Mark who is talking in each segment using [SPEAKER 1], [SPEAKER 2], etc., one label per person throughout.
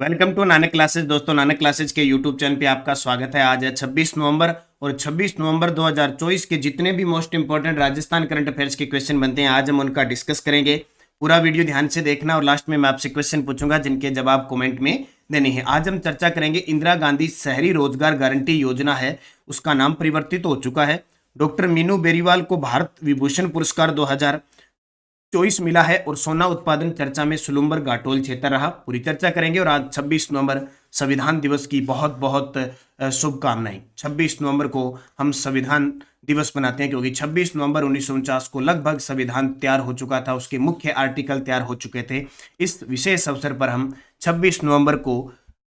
[SPEAKER 1] Welcome to Nanak classes. दोस्तों, Nanak classes के YouTube channel पे आपका स्वागत है। आज है 26 नवंबर और 26 नवंबर 2024 के जितने भी most important Rajasthan current affairs के क्वेश्चन बनते हैं, आज हम उनका डिस्कस करेंगे। पूरा वीडियो ध्यान से देखना और लास्ट में मैं आपसे क्वेश्चन पूछूंगा जिनके जवाब कमेंट में देने हैं। आज हम चर्चा करेंगे इंदिरा गांधी शहरी रोजगार गारंटी योजना है, उसका नाम परिवर्तित हो चुका है। डॉक्टर मीनू बेरीवाल को भारत विभूषण पुरस्कार 2024 मिला है और सोना उत्पादन चर्चा में सुलुम्बर घाटोल क्षेत्र रहा। पूरी चर्चा करेंगे। और आज 26 नवंबर संविधान दिवस की बहुत बहुत शुभकामनाएं। 26 नवंबर को हम संविधान दिवस मनाते हैं क्योंकि 26 नवंबर 1949 को लगभग संविधान तैयार हो चुका था, उसके मुख्य आर्टिकल तैयार हो चुके थे। इस विशेष अवसर पर हम 26 नवंबर को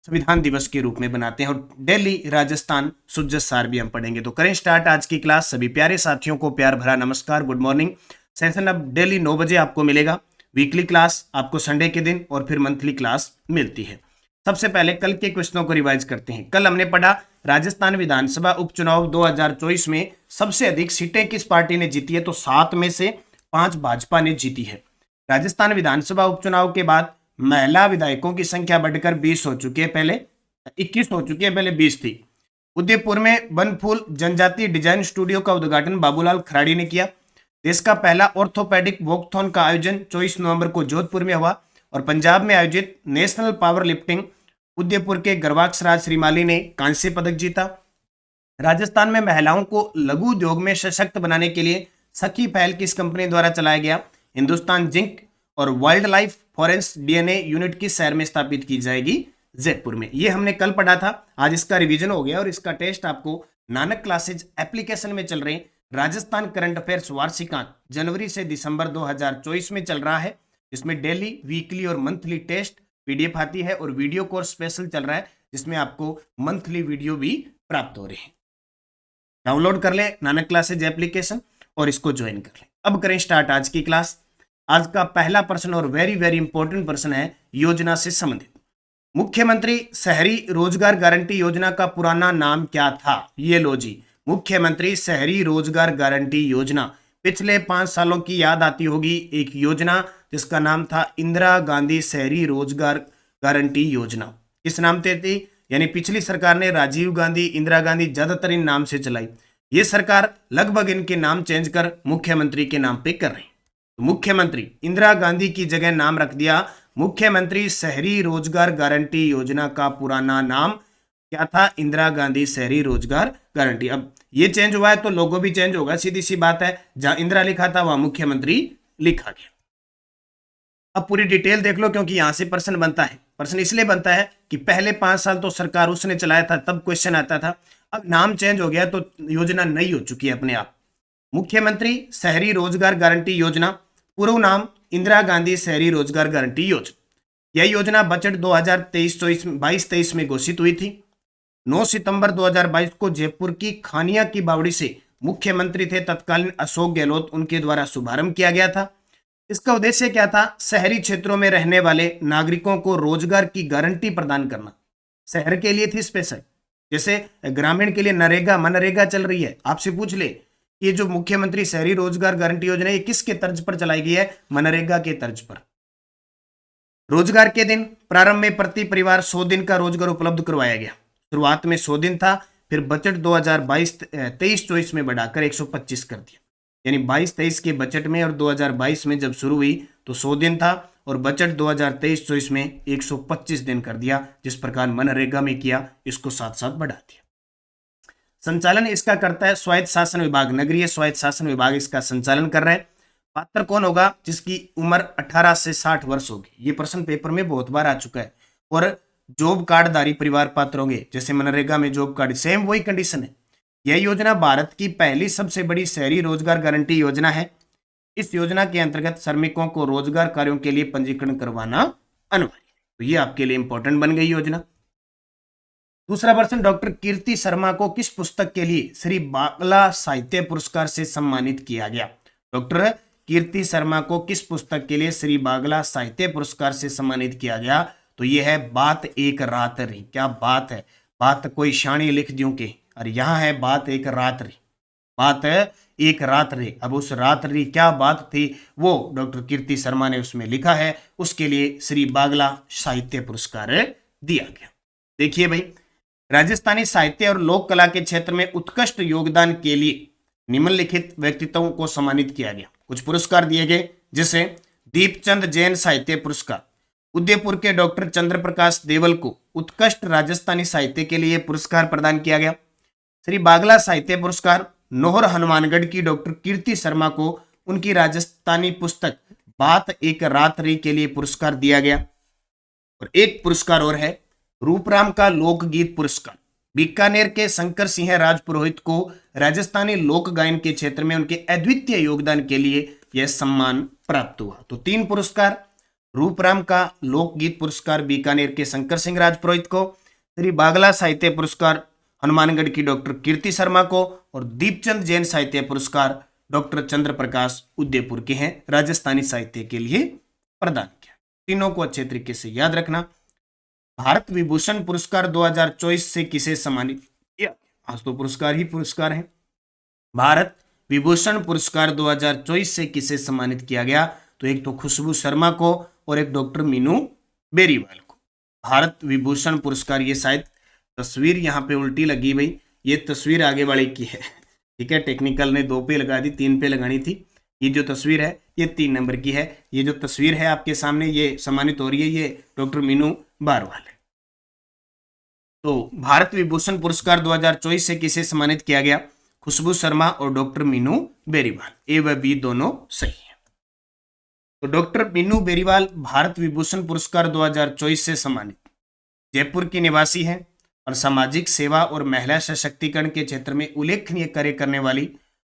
[SPEAKER 1] संविधान दिवस के रूप में बनाते हैं। और दिल्ली राजस्थान सुजत सार भी हम पढ़ेंगे। तो करें स्टार्ट आज की क्लास। सभी प्यारे साथियों को प्यार भरा नमस्कार, गुड मॉर्निंग। सेशन अब डेली 9 बजे आपको मिलेगा। वीकली क्लास आपको संडे के दिन और फिर मंथली क्लास मिलती है। सबसे पहले कल के क्वेश्चनों को रिवाइज करते हैं। कल हमने पढ़ा राजस्थान विधानसभा उपचुनाव 2024 में सबसे अधिक सीटें किस पार्टी ने जीती है, तो 7 में से 5 भाजपा ने जीती है। राजस्थान विधानसभा उपचुनाव के बाद महिला विधायकों की संख्या बढ़कर 20 हो चुकी है, पहले 21 हो चुकी है, पहले 20 थी। उदयपुर में बनफूल जनजातीय डिजाइन स्टूडियो का उद्घाटन बाबूलाल खराड़ी ने किया। देश का पहला ऑर्थोपेडिक वॉकथॉन का आयोजन 24 नवंबर को जोधपुर में हुआ। और पंजाब में आयोजित नेशनल पावर लिफ्टिंग उदयपुर के गर्वाक्ष राज श्रीमाली ने कांस्य पदक जीता। राजस्थान में महिलाओं को लघु उद्योग में सशक्त बनाने के लिए सखी पहल किस कंपनी द्वारा चलाया गया, हिंदुस्तान जिंक। और वाइल्ड लाइफ फॉरेंस डीएनए यूनिट किस शहर में स्थापित की जाएगी, जयपुर में। ये हमने कल पढ़ा था, आज इसका रिवीजन हो गया और इसका टेस्ट आपको नानक क्लासेज एप्लीकेशन में चल रहे हैं। राजस्थान करंट अफेयर्स वार्षिकांक जनवरी से दिसंबर 2024 में चल रहा है। इसमें डेली, वीकली और मंथली टेस्ट पीडीएफ आती है और वीडियो कोर्स स्पेशल चल रहा है जिसमें आपको मंथली वीडियो भी प्राप्त हो रहे हैं। डाउनलोड कर ले नानक क्लासेज एप्लीकेशन और इसको ज्वाइन कर ले। अब करें स्टार्ट आज की क्लास। आज का पहला प्रश्न और वेरी वेरी इंपॉर्टेंट प्रश्न है योजना से संबंधित। मुख्यमंत्री शहरी रोजगार गारंटी योजना का पुराना नाम क्या था? ये लो जी, मुख्यमंत्री शहरी रोजगार गारंटी योजना। पिछले 5 सालों की याद आती होगी, एक योजना जिसका नाम था इंदिरा गांधी शहरी रोजगार गारंटी योजना। किस नाम से थी? यानी पिछली सरकार ने राजीव गांधी, इंदिरा गांधी ज्यादातर इन नाम से चलाई। ये सरकार लगभग इनके नाम चेंज कर मुख्यमंत्री के नाम पे कर रही। तो मुख्यमंत्री इंदिरा गांधी की जगह नाम रख दिया मुख्यमंत्री शहरी रोजगार गारंटी योजना। का पुराना नाम क्या था? इंदिरा गांधी शहरी रोजगार गारंटी। अब ये चेंज हुआ है तो लोगो भी चेंज होगा, सीधी सी बात है। जहां इंदिरा लिखा था वहां मुख्यमंत्री लिखा गया। अब पूरी डिटेल देख लो क्योंकि यहां से प्रश्न बनता है। प्रश्न इसलिए बनता है कि पहले 5 साल तो सरकार उसने चलाया था, तब क्वेश्चन आता था। अब नाम चेंज हो गया तो योजना नई हो चुकी है अपने आप। मुख्यमंत्री शहरी रोजगार गारंटी योजना, पूर्व नाम इंदिरा गांधी शहरी रोजगार गारंटी योजना। यह योजना बजट 2023-22 में घोषित हुई थी। 9 सितंबर 2022 को जयपुर की खानिया की बावड़ी से मुख्यमंत्री थे तत्कालीन अशोक गहलोत, उनके द्वारा शुभारंभ किया गया था। इसका उद्देश्य क्या था? शहरी क्षेत्रों में रहने वाले नागरिकों को रोजगार की गारंटी प्रदान करना। शहर के लिए थी स्पेशल, जैसे ग्रामीण के लिए नरेगा मनरेगा चल रही है। आपसे पूछ ले, ये जो मुख्यमंत्री शहरी रोजगार गारंटी योजना है किसके तर्ज पर चलाई गई है? मनरेगा के तर्ज पर। रोजगार के दिन प्रारंभ में प्रति परिवार 100 दिन का रोजगार उपलब्ध करवाया गया। शुरुआत में 100 दिन था, फिर बजट 2022-23-24 में बढ़ाकर 125 कर दिया। यानी 22-23 के बजट में और 2022 में जब शुरू हुई तो 100 दिन था और बजट 2023-24 में 125 दिन कर दिया। जिस प्रकार मनरेगा में किया, इसको साथ साथ बढ़ा दिया। संचालन इसका करता है स्वायत्त शासन विभाग, नगरीय स्वायत्त शासन विभाग इसका संचालन कर रहे हैं। पात्र कौन होगा? जिसकी उम्र 18 से 60 वर्ष होगी। ये प्रश्न पेपर में बहुत बार आ चुका है। और जॉब कार्डधारी परिवार पात्र होंगे, जैसे मनरेगा में जॉब कार्ड, सेम वही कंडीशन है। यह योजना भारत की पहली सबसे बड़ी शहरी रोजगार गारंटी योजना है। इस योजना के अंतर्गत श्रमिकों को रोजगार कार्यों के लिए पंजीकरण करवाना अनिवार्य है। तो ये आपके लिए इंपॉर्टेंट बन गई योजना। दूसरा प्रश्न, डॉक्टर कीर्ति शर्मा को किस पुस्तक के लिए श्री बागला साहित्य पुरस्कार से सम्मानित किया गया? डॉक्टर कीर्ति शर्मा को किस पुस्तक के लिए श्री बागला साहित्य पुरस्कार से सम्मानित किया गया? तो ये है बात एक रात रही। क्या बात है? बात कोई शाणी लिख दूं के, और यहाँ है बात एक रात रही। बात एक रात रही। अब उस रात रही क्या बात थी, वो डॉक्टर कीर्ति शर्मा ने उसमें लिखा है। उसके लिए श्री बागला साहित्य पुरस्कार दिया गया। देखिए भाई, राजस्थानी साहित्य और लोक कला के क्षेत्र में उत्कृष्ट योगदान के लिए निम्नलिखित व्यक्तित्वों को सम्मानित किया गया। कुछ पुरस्कार दिए गए, जिसे दीपचंद जैन साहित्य पुरस्कार, उदयपुर के डॉक्टर चंद्र प्रकाश देवल को उत्कृष्ट राजस्थानी साहित्य के लिए पुरस्कार प्रदान किया गया। श्री बागला साहित्य पुरस्कार, नोहर हनुमानगढ़ की डॉक्टर कीर्ति शर्मा को उनकी राजस्थानी पुस्तक बात एक रात री के लिए पुरस्कार दिया गया। और एक पुरस्कार और है, रूपराम का लोकगीत पुरस्कार, बीकानेर के शंकर सिंह राजपुरोहित को राजस्थानी लोक गायन के क्षेत्र में उनके अद्वितीय योगदान के लिए यह सम्मान प्राप्त हुआ। तो 3 पुरस्कार, रूपराम का लोकगीत पुरस्कार बीकानेर के शंकर सिंह राजपुरोहित को, श्री बागला साहित्य पुरस्कार हनुमानगढ़ की डॉक्टर कीर्ति शर्मा को, और दीपचंद जैन साहित्य पुरस्कार डॉक्टर चंद्र प्रकाश उदयपुर के हैं, राजस्थानी साहित्य के लिए प्रदान किया। तीनों को अच्छे तरीके से याद रखना। भारत विभूषण पुरस्कार 2024 से किसे सम्मानित किया? आज तो पुरस्कार ही पुरस्कार है। भारत विभूषण पुरस्कार 2024 से किसे सम्मानित किया गया? तो एक तो खुशबू शर्मा को और एक डॉक्टर मीनू बेरीवाल को। भारत विभूषण पुरस्कार, ये शायद तस्वीर यहाँ पे उल्टी लगी भाई, ये तस्वीर आगे वाले की है, ठीक है। टेक्निकल ने 2 पे लगा दी, 3 पे लगानी थी। ये जो तस्वीर है ये 3 नंबर की है। ये जो तस्वीर है आपके सामने, ये सम्मानित हो रही है, ये डॉक्टर मीनू बारवाल है। तो भारत विभूषण पुरस्कार 2024 से किसे सम्मानित किया गया? खुशबू शर्मा और डॉक्टर मीनू बेरीवाल। ए व बी दोनों सही है। तो डॉक्टर मीनू बेरीवाल भारत विभूषण पुरस्कार 2024 से सम्मानित, जयपुर की निवासी है और सामाजिक सेवा और महिला सशक्तिकरण के क्षेत्र में उल्लेखनीय कार्य करने वाली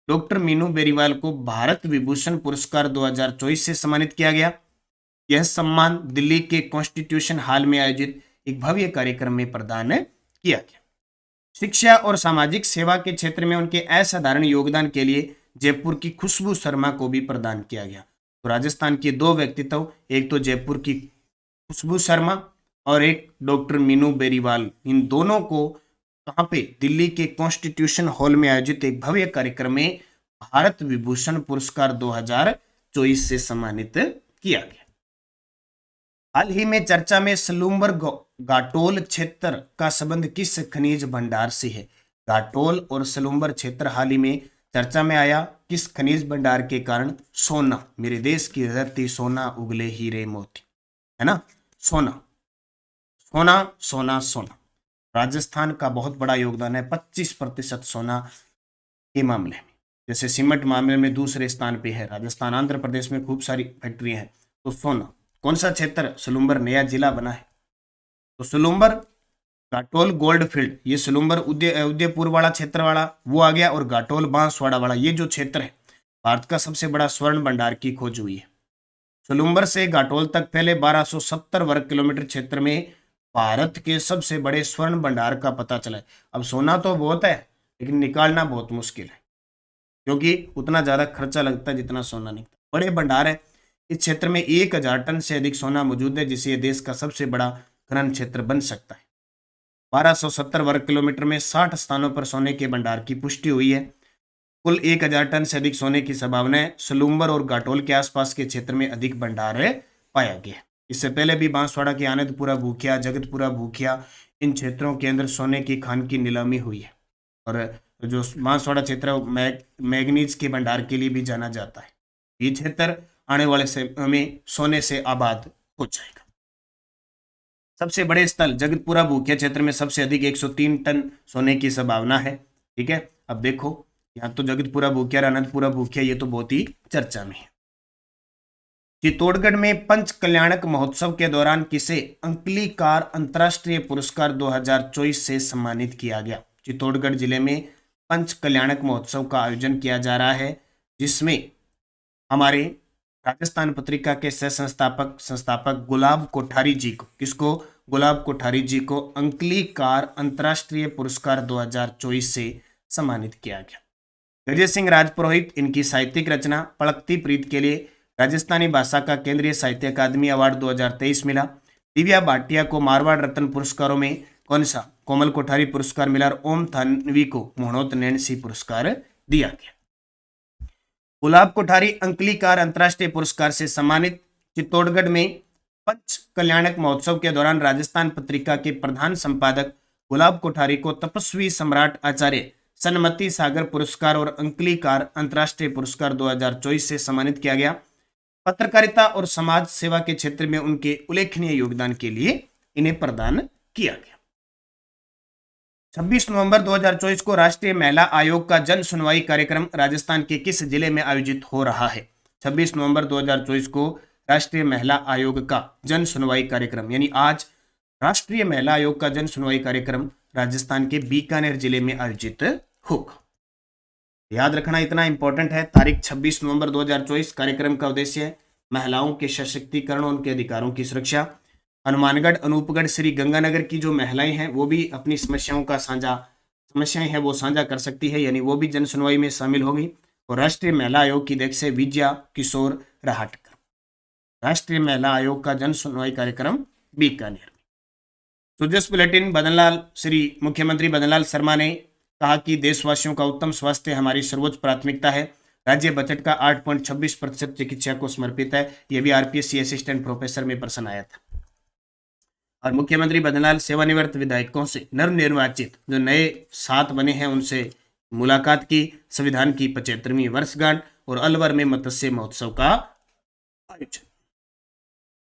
[SPEAKER 1] डॉक्टर मीनू बेरीवाल को भारत विभूषण पुरस्कार 2024 से सम्मानित किया गया। यह सम्मान दिल्ली के कॉन्स्टिट्यूशन हॉल में आयोजित एक भव्य कार्यक्रम में प्रदान किया गया। शिक्षा और सामाजिक सेवा के क्षेत्र में उनके असाधारण योगदान के लिए जयपुर की खुशबू शर्मा को भी प्रदान किया गया। तो राजस्थान के 2 व्यक्तित्व, एक तो जयपुर की खुशबू शर्मा और एक डॉक्टर मीनू बेरीवाल, इन दोनों को कहाँ पे? दिल्ली के कॉन्स्टिट्यूशन हॉल में आयोजित एक भव्य कार्यक्रम में भारत विभूषण पुरस्कार 2024 से सम्मानित किया गया। हाल ही में चर्चा में सलूम्बर घाटोल क्षेत्र का संबंध किस खनिज भंडार से है? घाटोल और सलूम्बर क्षेत्र हाल ही में चर्चा में आया, किस खनिज भंडार के कारण? सोना, मेरे देश की धरती सोना उगले हीरे मोती, है ना। सोना सोना सोना सोना, राजस्थान का बहुत बड़ा योगदान है, 25% सोना के मामले में। जैसे सीमेंट मामले में दूसरे स्थान पे है राजस्थान, आंध्र प्रदेश में खूब सारी फैक्ट्रियां हैं। तो सोना, कौन सा क्षेत्र? सलूम्बर नया जिला बना है। तो सलूम्बर घाटोल गोल्ड फील्ड, ये सलूम्बर उदयपुर वाला क्षेत्र वाला वो आ गया, और घाटोल बांसवाड़ा वाला ये जो क्षेत्र है, भारत का सबसे बड़ा स्वर्ण भंडार की खोज हुई है। सलूम्बर से घाटोल तक फैले 1270 वर्ग किलोमीटर क्षेत्र में भारत के सबसे बड़े स्वर्ण भंडार का पता चला है। अब सोना तो बहुत है, लेकिन निकालना बहुत मुश्किल है, क्योंकि उतना ज्यादा खर्चा लगता है जितना सोना निकलता। बड़े भंडार है। इस क्षेत्र में 1000 टन से अधिक सोना मौजूद है, जिससे देश का सबसे बड़ा खनन क्षेत्र बन सकता है। 1270 वर्ग किलोमीटर में 60 स्थानों पर सोने के भंडार की पुष्टि हुई है। कुल 1000 टन से अधिक सोने की संभावना है। सलूम्बर और घाटोल के आसपास के क्षेत्र में अधिक भंडार पाया गया। इससे पहले भी बांसवाड़ा के आनंदपुरा भूखिया, जगतपुरा भूखिया, इन क्षेत्रों के अंदर सोने की खान की नीलामी हुई है। और जो बांसवाड़ा क्षेत्र मैग्नीज के भंडार के लिए भी जाना जाता है। ये क्षेत्र आने वाले समय में सोने से आबाद हो जाएगा। सबसे बड़े स्थल जगतपुरा भूखिया क्षेत्र में सबसे अधिक 103 टन सोने की संभावना है। ठीक है, अब देखो यहाँ तो जगतपुरा भूखिया, अनंतपुरा भूखिया, ये तो बहुत ही चर्चा में है। चित्तौड़गढ़ में पंच कल्याणक महोत्सव के दौरान किसे अंकलीकार अंतर्राष्ट्रीय पुरस्कार 2024 से सम्मानित किया गया? चित्तौड़गढ़ जिले में पंच कल्याणक महोत्सव का आयोजन किया जा रहा है, जिसमें हमारे राजस्थान पत्रिका के सह संस्थापक गुलाब कोठारी जी को, किसको? गुलाब कोठारी जी को अंकलीकार अंतर्राष्ट्रीय पुरस्कार 2024 से सम्मानित किया गया। गजय सिंह राजपुरोहित, इनकी साहित्यिक रचना पड़कती प्रीत के लिए राजस्थानी भाषा का केंद्रीय साहित्य अकादमी अवार्ड 2023 मिला। दिव्या भाटिया को मारवाड़ रत्न पुरस्कारों में कौन सा? कोमल कोठारी पुरस्कार मिला। और ओम थानवी को मोहनोत नैन्सी पुरस्कार दिया गया। गुलाब कोठारी अंकलीकार अंतर्राष्ट्रीय पुरस्कार से सम्मानित। चित्तौड़गढ़ में पंच कल्याणक महोत्सव के दौरान राजस्थान पत्रिका के प्रधान संपादक गुलाब कोठारी को तपस्वी सम्राट आचार्य सन्मति सागर पुरस्कार और अंकलीकार अंतर्राष्ट्रीय पुरस्कार 2024 से सम्मानित किया गया। पत्रकारिता और समाज सेवा के क्षेत्र में उनके उल्लेखनीय योगदान के लिए इन्हें प्रदान किया गया। 26 नवंबर 2024 को राष्ट्रीय महिला आयोग का जन सुनवाई कार्यक्रम राजस्थान के किस जिले में आयोजित हो रहा है? 26 नवंबर 2024 को राष्ट्रीय महिला आयोग का जन सुनवाई कार्यक्रम, यानी आज राष्ट्रीय महिला आयोग का जन सुनवाई कार्यक्रम राजस्थान के बीकानेर जिले में आयोजित होगा। याद रखना इतना इंपॉर्टेंट है। तारीख 26 नवंबर 2024। कार्यक्रम का उद्देश्य है महिलाओं के सशक्तिकरण, उनके अधिकारों की सुरक्षा। हनुमानगढ़, अनूपगढ़, श्री गंगानगर की जो महिलाएं हैं वो भी अपनी समस्याएं हैं वो साझा कर सकती है, यानी वो भी जन सुनवाई में शामिल होगी। और राष्ट्रीय महिला आयोग की देख से विजया किशोर राहटकर। राष्ट्रीय महिला आयोग का जन सुनवाई कार्यक्रम बीकानेर में। सुजस बुलेटिन। श्री मुख्यमंत्री बदनलाल शर्मा ने कहा कि देशवासियों का उत्तम स्वास्थ्य हमारी सर्वोच्च प्राथमिकता है। राज्य बजट का 8.26% चिकित्सा को समर्पित है। यह भी आरपीएससी असिस्टेंट प्रोफेसर में प्रश्न आया था। और मुख्यमंत्री बदनलाल सेवानिवृत्त विधायकों से नवनिर्वाचित जो नए 7 बने हैं उनसे मुलाकात की। संविधान की 75वीं वर्षगांठ और अलवर में मत्स्य महोत्सव का आयोजन।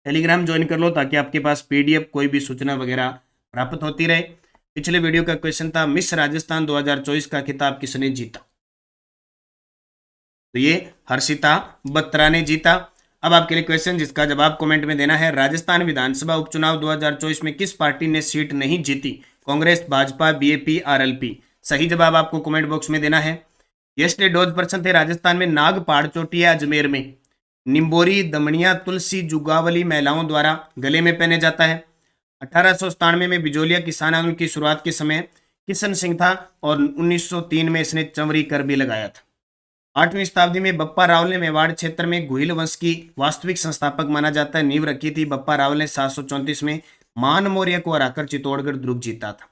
[SPEAKER 1] टेलीग्राम ज्वाइन कर लो ताकि आपके पास पीडीएफ कोई भी सूचना वगैरह प्राप्त होती रहे। पिछले वीडियो का क्वेश्चन था मिस राजस्थान 2024 का खिताब किसने जीता? तो ये हर्षिता बत्रा ने जीता। अब आपके लिए क्वेश्चन जिसका जवाब कमेंट में देना है। राजस्थान विधानसभा उपचुनाव 2024 में किस पार्टी ने सीट नहीं जीती? Congress, Bhajpa, BAP, RLP. सही जवाब आपको कमेंट बॉक्स में देना है। यस्टे डोज पर्सन थे राजस्थान में नागपाड़ चोटी है अजमेर में। निम्बोरी, दमनिया, तुलसी, जुगावली महिलाओं द्वारा गले में पहने जाता है। 1897 में बिजोलिया किसान आंदोलन की शुरुआत के समय किशन सिंह था और 1903 में इसने चंवरी कर भी लगाया था। 8वीं शताब्दी में बप्पा रावल ने मेवाड़ क्षेत्र में गुहिल वंश की वास्तविक संस्थापक माना जाता है। नींव रखी थी बप्पा रावल ने 734 में मान मौर्य को हराकर चित्तौड़गढ़ दुर्ग जीता था।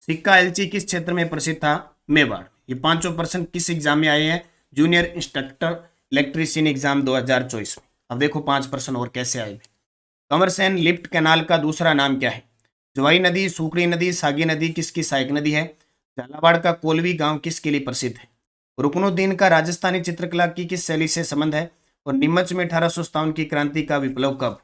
[SPEAKER 1] सिक्का एलची किस क्षेत्र में प्रसिद्ध था? मेवाड़। ये 5 प्रश्न किस एग्जाम में आए हैं? जूनियर इंस्ट्रक्टर इलेक्ट्रीशियन एग्जाम 2024 में। अब देखो 5 प्रश्न और कैसे आए। कंवरसेन लिफ्ट कैनाल का दूसरा नाम क्या है? जवाई नदी, सूखड़ी नदी, सागी नदी किसकी सहायक नदी है? झालावाड़ का कोलवी गांव किसके लिए प्रसिद्ध है? रुकनुद्दीन का राजस्थानी चित्रकला की किस शैली से संबंध है? और नीमच में 1857 की क्रांति का विप्लव कब?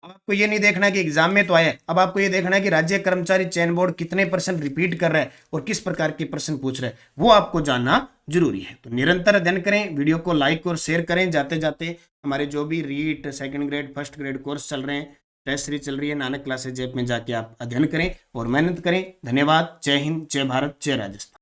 [SPEAKER 1] अब आपको ये नहीं देखना कि एग्जाम में तो आया है, अब आपको ये देखना है कि राज्य कर्मचारी चयन बोर्ड कितने % रिपीट कर रहा है और किस प्रकार के प्रश्न पूछ रहा है, वो आपको जानना जरूरी है। तो निरंतर अध्ययन करें, वीडियो को लाइक और शेयर करें। जाते जाते हमारे जो भी REET, second grade, first grade course चल रहे हैं, टेस्ट सीरीज चल रही है, नानक क्लासेज ऐप में जाके आप अध्ययन करें और मेहनत करें। धन्यवाद। जय हिंद, जय भारत, जय राजस्थान।